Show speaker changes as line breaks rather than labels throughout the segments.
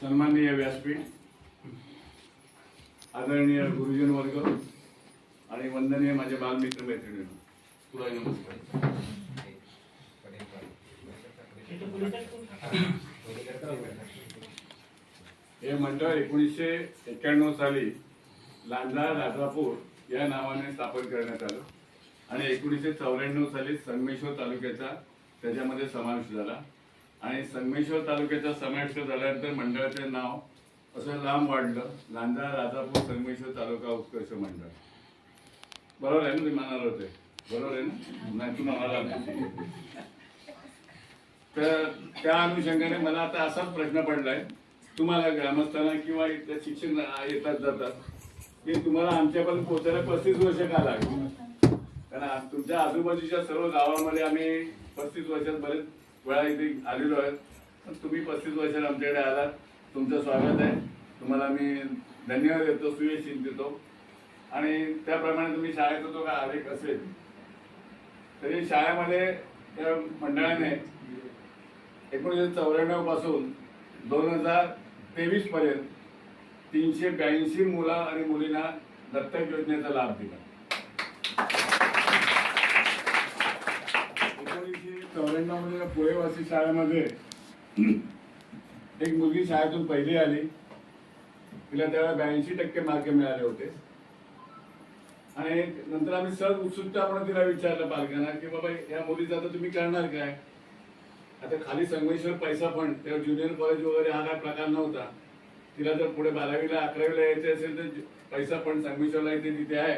सन्माननीय व्यासपीठ, आदरणीय गुरुजन वर्ग आणि वंदनीय माझे बालमित्र मैत्रिणींनो, तुला नमस्कार. हे मंडळ 1991 साली लांजा राजापूर या नावाने स्थापन करण्यात आलं आणि 1994 साली संगमेश्वर तालुक्याचा त्याच्यामध्ये समावेश झाला आणि संगमेश्वर तालुक्याचा समावेश झाल्यानंतर मंडळाचे नाव असं लांब वाढलं, लांजा राजापूर संगमेश्वर तालुका उत्कर्ष मंडळ. बरोबर आहे ना? तुम्ही म्हणाल होते, बरोबर आहे ना? नाही तू म्हणाला. तर त्या अनुषंगाने मला आता असाच प्रश्न पडलाय तुम्हाला ग्रामस्थांना किंवा इथले शिक्षक येतात जातात की तुम्हाला आमच्यापर्यंत पोहोचायला 35 वर्ष का लागली? कारण तुमच्या आजूबाजूच्या सर्व गावामध्ये आम्ही 35 वर्षात बरेच वेळा इथे आलेलो आहे. पण तुम्ही 35 वर्षात आमच्याकडे आलात, तुमचं स्वागत आहे. तुम्हाला मी धन्यवाद देतो, सुयश देतो. आणि त्याप्रमाणे तुम्ही शाळेत होतो का आलेख असेल तरी शाळेमध्ये त्या मंडळाने 1994 पासून 2023 पर्यंत 382 मुलं आणि मुलींना दत्तक योजनेचा लाभ दिला. 1994 मध्ये पुळेवासी शाळेमध्ये एक मुलगी शाळेतून पहिली आली. तिला त्यावेळेला 82% मार्क मिळाले होते आणि नंतर आम्ही सहज उत्सुकतापणे तिला विचारलं पालकांना की बाबा या मुलीचं आता तुम्ही करणार काय? आता खाली संगमेश्वर पैसा पण तेव्हा ज्युनियर कॉलेज वगैरे हा काय प्रकार नव्हता. तिला जर पुढे 12वीला 11वीला यायचे असेल तर पैसा पण संगमेश्वरला इथे तिथे आहे,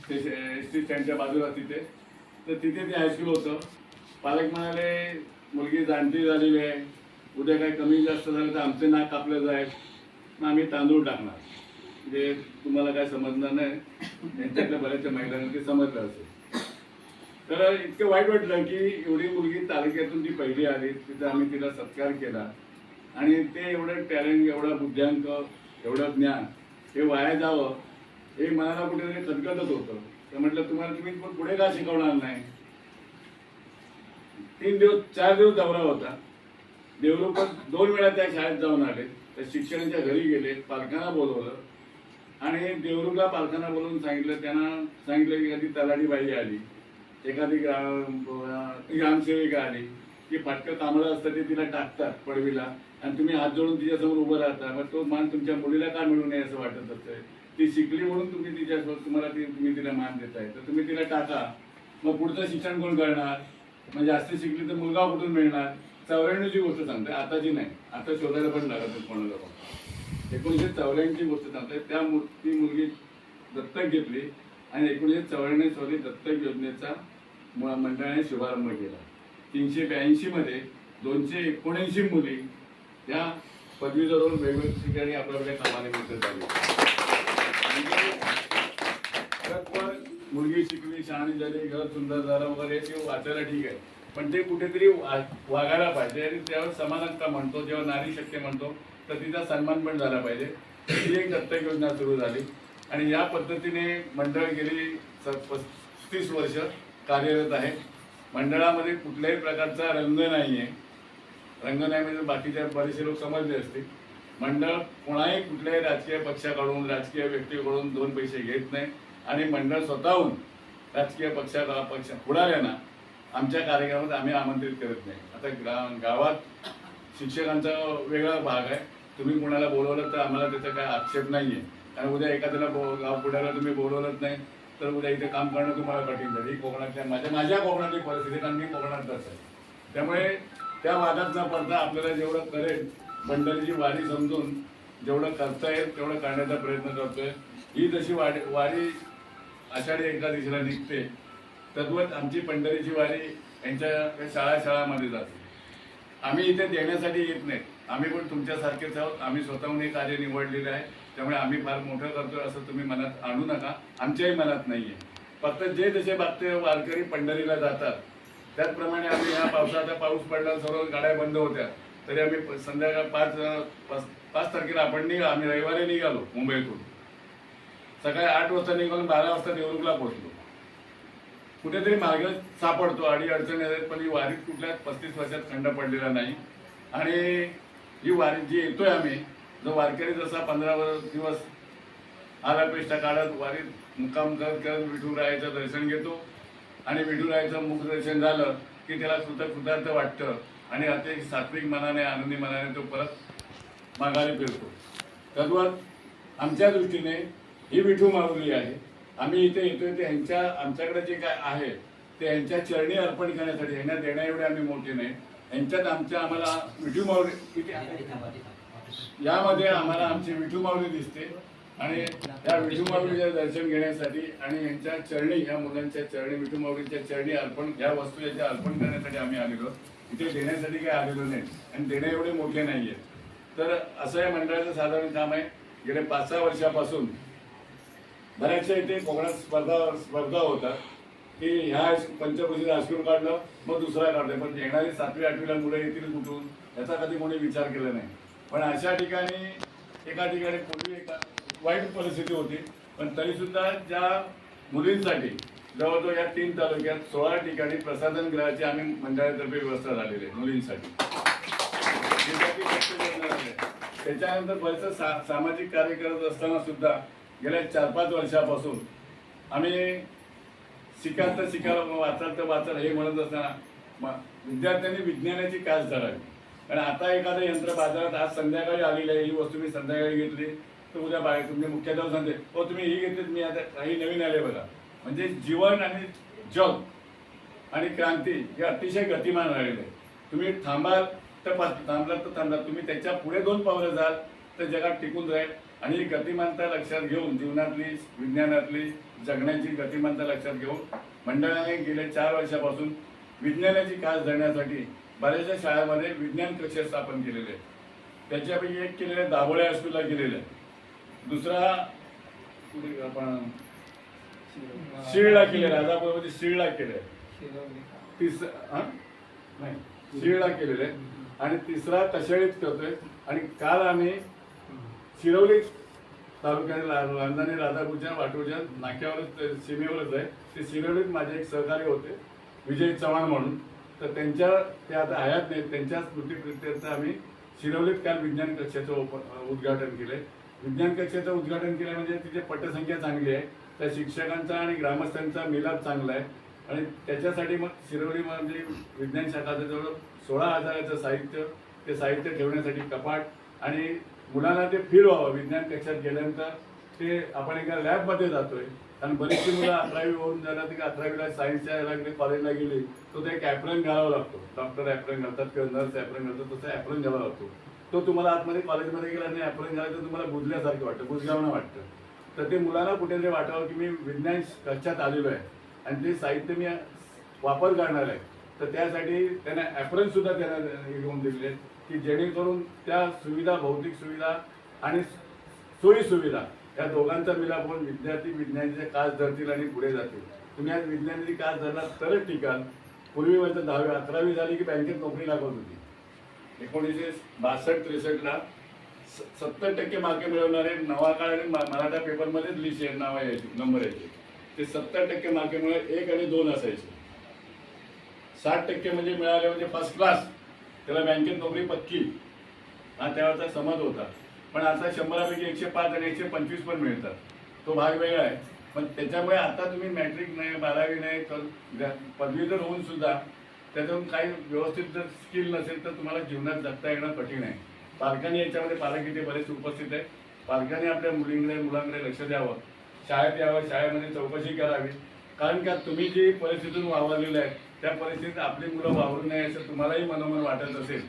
ते एसटी स्टँडच्या बाजूला तिथे, तर तिथे ते हायस्कूल होतं. पालक म्हणाले मुलगी जाणती झालेली आहे, उद्या काही कमी जास्त झालं तर आमचे नाक कापलं जाईल, मग आम्ही तांदूळ टाकणार. म्हणजे तुम्हाला काय समजणार नाही, त्यांच्यातल्या बऱ्याचशा महिलांना ते समजलं असेल. तर इतकं वाईट वाटलं की एवढी मुलगी तालुक्यातून ती पहिली आली, तिथं आम्ही तिला सत्कार केला आणि ते एवढं टॅलेंट, एवढा बुद्ध्यांक, एवढं ज्ञान हे वाया जावं हे मनाला कुठेतरी खदखदत होतं. तर म्हटलं तुम्ही पुढे का शिकवणार नाही? 4 दिवस दौरा होता. देवरूप 2 वेळा त्या शाळेत जाऊन आले, त्या शिक्षकांच्या घरी गेले, पालकांना बोलवलं आणि देवरूपला पालकांना बोलवून सांगितलं की एखादी तलाठी बाई आली, एखादी ग्रामसेविका आली की फाटकं कांबळं असतं ते तिला टाकतात पडवीला आणि तुम्ही हात जोडून तिच्यासमोर उभं राहता. मग तो मान तुमच्या मुलीला का मिळू नये असं वाटत असतं. ती शिकली म्हणून तुम्ही तिच्यासमोर तुम्ही तिला मान देताय, तर तुम्ही तिला टाका. मग पुढचं शिक्षण कोण करणार? मग जास्त शिकली तर मुलगा कुठून मिळणार? 94ची गोष्ट सांगते, आताची नाही. आता शोधायला पण लागत कोणाला पण. 1994ची गोष्ट सांगते. ती मुलगी दत्तक घेतली आणि 1994 साली दत्तक योजनेचा मंडळाने शुभारंभ केला. 382 मध्ये 279 मुली या पदवीधर वेगवेगळ्या ठिकाणी आपल्या कामानिमित्त झाली. मुलगी शिकली, शहाणी झाली, घर सुंदर झालं वगैरे ते वाचायला ठीक आहे, पण ते कुठेतरी वागायला पाहिजे. आणि त्यावर समानता म्हणतो, जेव्हा नारी शक्ती म्हणतो तर तिचा सन्मान पण झाला पाहिजे. ही एक दत्तक योजना सुरू झाली आणि या पद्धतीने मंडळ गेली 35 वर्ष कार्यरत आहे. मंडळामध्ये कुठल्याही प्रकारचा रंग नाही आहे. रंग नाही म्हणजे बाकीच्या बरेचसे लोक समजले असतील. मंडळ कोणाही कुठल्याही राजकीय पक्षाकडून, राजकीय व्यक्तीकडून 2 पैसे घेत नाही आणि मंडळ स्वतःहून राजकीय पक्ष पुढाऱ्यांना आमच्या कार्यक्रमात आम्ही आमंत्रित करत नाही. आता गावात शिक्षकांचा वेगळा भाग आहे. तुम्ही कोणाला बोलवलं तर आम्हाला त्याचा काय आक्षेप नाही आहे. कारण उद्या एखाद्याला गाव पुढ्याला तुम्ही बोलवलंच नाही तर उद्या इथे काम करणं तुम्हाला कठीण जाईल. ही कोकणातल्या माझ्या कोकणातली परिस्थिती, कारण मी कोकणातच आहे. त्यामुळे त्या वादात न पडता आपल्याला जेवढं करेल मंडळीची वारी समजून जेवढं करता येईल तेवढं करण्याचा प्रयत्न करतोय. ही जशी वारी आषाढी एकादशीला निघते तद्वत आमची पंढरीची वारी यांच्या शाळामध्ये जाते. आम्ही इथे देण्यासाठी येत नाही, आम्ही पण तुमच्यासारखेच आहोत. आम्ही स्वतःहून हे कार्य निवडलेलं आहे, त्यामुळे आम्ही फार मोठं करतोय असं तुम्ही मनात आणू नका. आमच्याही मनात नाहीये. फक्त जे जसे बाबते वारकरी पंढरीला जातात त्याचप्रमाणे आम्ही ह्या पावसाचा पाऊस पडला, सर्व गाड्या बंद होत्या, तरी आम्ही संध्याकाळ 5 तारखेला आम्ही रविवारी निघालो मुंबईतून. सकाळी 8 वाजता निघालो, 12 वाजता देवरूपला पोहोचलो. कुठेतरी मार्ग सापडतो, अडी अडचणी आहेत, पण ही वारीत कुठल्याच 35 वर्षात खंड पडलेला नाही. आणि ही वारी जी येतोय आम्ही, जो वारकरी जसा 15 दिवस आलापेष्टा काढत वारीत मुक्काम करत करत विठुरायाचं दर्शन घेतो आणि विठुरायाचं मुखदर्शन झालं की त्याला कृतार्थ वाटतं आणि अति सात्विक मनाने आनंदी मनाने तो परत माघारी फिरतो. तद्वत आमच्या दृष्टीने ही विठू माऊली आहे. आम्ही इथे येतोय ते आमच्याकडे जे काय आहे ते यांच्या चरणी अर्पण करण्यासाठी. यांना देण्या एवढे आम्ही मोठे नाही. यांच्यात आम्हाला विठू माऊली यामध्ये आम्हाला आमची विठू माऊली दिसते आणि त्या विठू माऊलीचे दर्शन घेण्यासाठी आणि यांच्या चरणी, ह्या मुलांच्या चरणी, विठू माऊलीच्या चरणी अर्पण, ह्या वस्तू याच्या अर्पण करण्यासाठी आम्ही आलेलो. इथे देण्यासाठी काही आलेलो नाही आणि देणे एवढे मोठे नाहीये. तर असं या मंडळाचं साधारण काम आहे. गेले 5-6 वर्षापासून बऱ्याचशा इथे कोकणात स्पर्धा होतात की ह्या पंचकृषीचा हायस्कूल काढलं मग दुसरा काढलं, पण येणारी 7वी 8वीला मुलं येतील कुठून याचा कधी कोणी विचार केला नाही. पण अशा ठिकाणी एका ठिकाणी पूर्वी एक वाईट परिस्थिती होती, पण तरीसुद्धा ज्या मुलींसाठी जवळजवळ या 3 तालुक्यात 16 ठिकाणी प्रसाधन गृहाची आम्ही मंडळातर्फे व्यवस्था झालेली आहे मुलींसाठी. त्याच्यानंतर बरेच सामाजिक कार्य करत असताना सुद्धा गेल्या 4-5 वर्षापासून आम्ही शिकाल तर शिकाल, वाचाल तर वाचाल हे म्हणत असताना विद्यार्थ्यांनी विज्ञानाची कास धरावी. कारण आता एखादं यंत्र बाजारात आज संध्याकाळी आलेलं आहे, ही वस्तू मी संध्याकाळी घेतली तर उद्या बाहेर तुमचे मुख्याध्यापक सांगते हो तुम्ही ही घेतलीत, मी आता काही नवीन आले बघा. म्हणजे जीवन आणि जग आणि क्रांती हे अतिशय गतिमान राहिलेलं आहे. तुम्ही थांबाल तर थांबलात, तुम्ही त्याच्या पुढे 2 पावलं जाल तर जगात टिकून राहील. आणि ही गतिमानता लक्षात घेऊन जीवनातली, विज्ञानातली, जगण्याची गतिमानता लक्षात घेऊन मंडळाने गेल्या 4 वर्षापासून विज्ञानाची कास धरण्यासाठी बऱ्याचशा शाळांमध्ये विज्ञान कक्ष स्थापन केलेले आहेत. त्याच्यापैकी एक केलेलं आहे दाभोळे हायस्कूलला केलेलं आहे, दुसरा आपण शिळला केलेला, राजापूरमध्ये शिळला केलंय, शिळला केलेलं आहे आणि तिसरा कशाळीत करतोय. आणि काल आम्ही शिरवली तालुक्यातील रांजणी राजापूरच्या वाटूच्या नाक्यावरच सीमेवरच आहे ते शिरवलीत माझे एक सहकारी होते विजय चव्हाण म्हणून, तर ते आता हयात नाही, त्यांच्या स्मृतीप्रित्यर्थ आम्ही शिरवलीत काल विज्ञान कक्षाचं उद्घाटन केलंय. विज्ञान कक्षाचं उद्घाटन केलं म्हणजे तिची पटसंख्या चांगली आहे, त्या शिक्षकांचा आणि ग्रामस्थांचा मिलाप चांगला आहे आणि त्याच्यासाठी मग शिरवलीमध्ये विज्ञान शाखाचं जवळ 16,000चं साहित्य, ते साहित्य ठेवण्यासाठी कपाट आणि मुलांना ते फील व्हावं. विज्ञान कक्षात गेल्यानंतर ते आपण एका लॅबमध्ये जातोय आणि बरीचशी मुलं 11वी होऊन झालं की 11वीला सायन्सच्या याला कॉलेजला गेली तो ते एक ॲप्रन घालावा लागतो. डॉक्टर ॲप्रन घालतात किंवा नर्स ॲप्रन घालतात, तसं ॲप्रन घालावा लागतो. तो तुम्हाला आतमध्ये कॉलेजमध्ये गेला आणि ॲप्रन घालायचं तुम्हाला बुजल्यासारखं वाटतं, बुजगावणं वाटतं. तर ते मुलांना कुठेतरी वाटावं की मी विज्ञान कक्षात आलेलो आहे आणि ते साहित्य मी वापर करणार आहे. तर त्यासाठी त्यांना ॲप्रन सुद्धा त्यांना घेऊन दिलेले आहेत की जेणेकरून त्या सुविधा, भौतिक सुविधा आणि सोयी सुविधा या दोघांचा मिलाप होऊन विद्यार्थी विज्ञानाचे कास धरतील आणि पुढे जातील. तुम्ही आज विज्ञानाची कास धरला तरच टिकाल. पूर्वी म्हणजे 10वी 11वी झाली की बँकेत नोकरी लागत होती. 1962-63ला 70% मार्क मिळवणारे नवा काळ आणि मराठा पेपरमध्येच लिस्ट नाव यायची, नंबर यायचे. ते 70% मार्क मिळवले 1 आणि 2 असायचे. 60% म्हणजे मिळाले म्हणजे फर्स्ट क्लास, त्याला बँकेत नोकरी पक्की, हा त्यावेळेचा समज होता. पण आता 100पैकी 105 आणि 125 पण मिळतात, तो भाग वेगळा आहे. पण त्याच्यामुळे आता तुम्ही मॅट्रिक नाही, 12वी नाही, पदवीधर होऊन सुद्धा त्याच्यातून काही व्यवस्थित जर स्किल नसेल तर तुम्हाला जीवनात जगता येणं कठीण आहे. पालकांनी याच्यामध्ये, पालक इथे बरेच उपस्थित आहे, पालकांनी आपल्या मुलांकडे लक्ष द्यावं, शाळेत यावं, शाळेमध्ये चौकशी करावी. कारण का तुम्ही जी परिस्थितीतून वावरलेलं आहे त्या परिस्थितीत आपली मुलं वावरू नये असं तुम्हालाही मनोमन वाटत असेल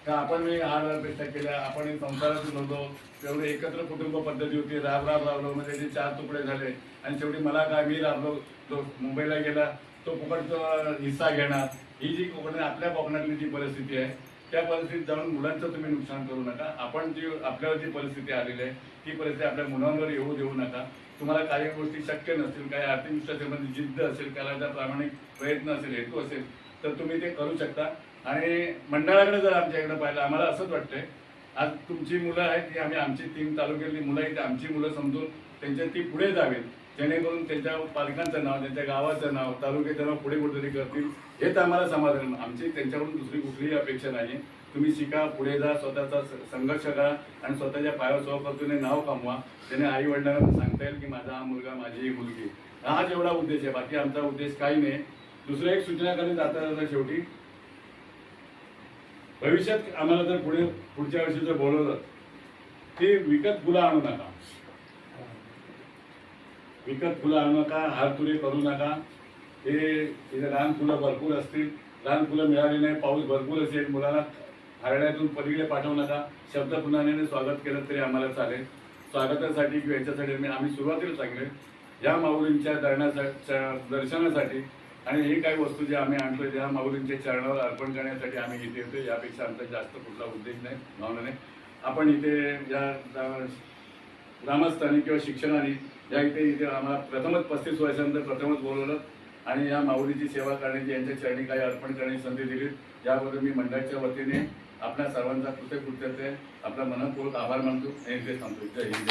का आपण मी अपेक्षा केल्या, आपण संसारातून होतो, तेवढे एकत्र कुटुंब पद्धती होती, राबलो म्हणजे त्याचे 4 तुकडे झाले आणि शेवटी मला काय, मी राबलो, तो मुंबईला गेला तो फुकटचा हिस्सा घेणार. ही जी आपल्या कोकणातली जी परिस्थिती आहे त्या परिस्थितीत जाऊन मुलांचं तुम्ही नुकसान करू नका. आपण जी आपल्यावर जी परिस्थिती आलेली आहे ती परिस्थिती आपल्या मुलांवर येऊ देऊ नका. तुम्हाला काही गोष्टी शक्य नसतील, काही आर्थिक विश्वासामध्ये जिद्द असेल, करायचा प्रामाणिक प्रयत्न असेल, हेतू असेल तर तुम्ही ते करू शकता. आणि मंडळाकडे जर आमच्याकडे पाहिलं, आम्हाला असंच वाटतंय आज तुमची मुलं आहेत की आम्ही आमची 3 तालुक्यातली मुलं आहेत, आमची मुलं समजून त्यांच्या ती पुढे जावेत, जेणेकरून त्यांच्या पालकांचं नाव, त्यांच्या गावाचं नाव, तालुक्याचं नाव पुढे कुठेतरी करतील, हेच आम्हाला समाधान. आमची त्यांच्याकडून दुसरी कुठलीही अपेक्षा नाही. तुम्ही शिका, पुढे जा, स्वतःचा संघर्ष करा आणि स्वतःच्या पायावर स्वपद्धतीने नाव कमवा. त्याने आई वडिलांना सांगता येईल की माझा हा मुलगा, माझी ही मुलगी. हाच एवढा उद्देश आहे, बाकी आमचा उद्देश काही नाही. दुसरं एक सूचना करीत जाता शेवटी, भविष्यात आम्हाला जर पुढच्या वर्षी जर बोलवलं ते विकत फुलं आणू नका, विकत फुलं आणू नका, हारतुरे करू नका. हे इथे लहान फुलं भरपूर असतील, लहान फुलं मिळाली नाही, पाऊस भरपूर असेल, मुलांना हरण्यातून पलीकडे पाठवू नका. शब्दपुन्हाने स्वागत केलं तरी आम्हाला चालेल. स्वागतासाठी किंवा याच्यासाठी आम्ही सुरुवातीला सांगले या माऊलींच्या दर्शनासाठी आणि हे काही वस्तू जे आम्ही आणतोय त्या माऊलींच्या चरणावर अर्पण करण्यासाठी आम्ही इथे येतो. यापेक्षा आमचा जास्त कुठला उद्देश नाही, भावना नाही. आपण इथे या ग्रामस्थांनी किंवा शिक्षणाने या इथे आम्हाला प्रथमच 35 वर्षानंतर प्रथमच बोलवलं आणि या माऊलीची सेवा करण्याची, यांच्या चरणी काही अर्पण करण्याची संधी दिली. याबद्दल मी मंडळाच्या वतीने आपल्या सर्वांचा कृतज्ञ आहे, आपला मनपूर्वक आभार मानतो. हे सांगतो. जय हिंद.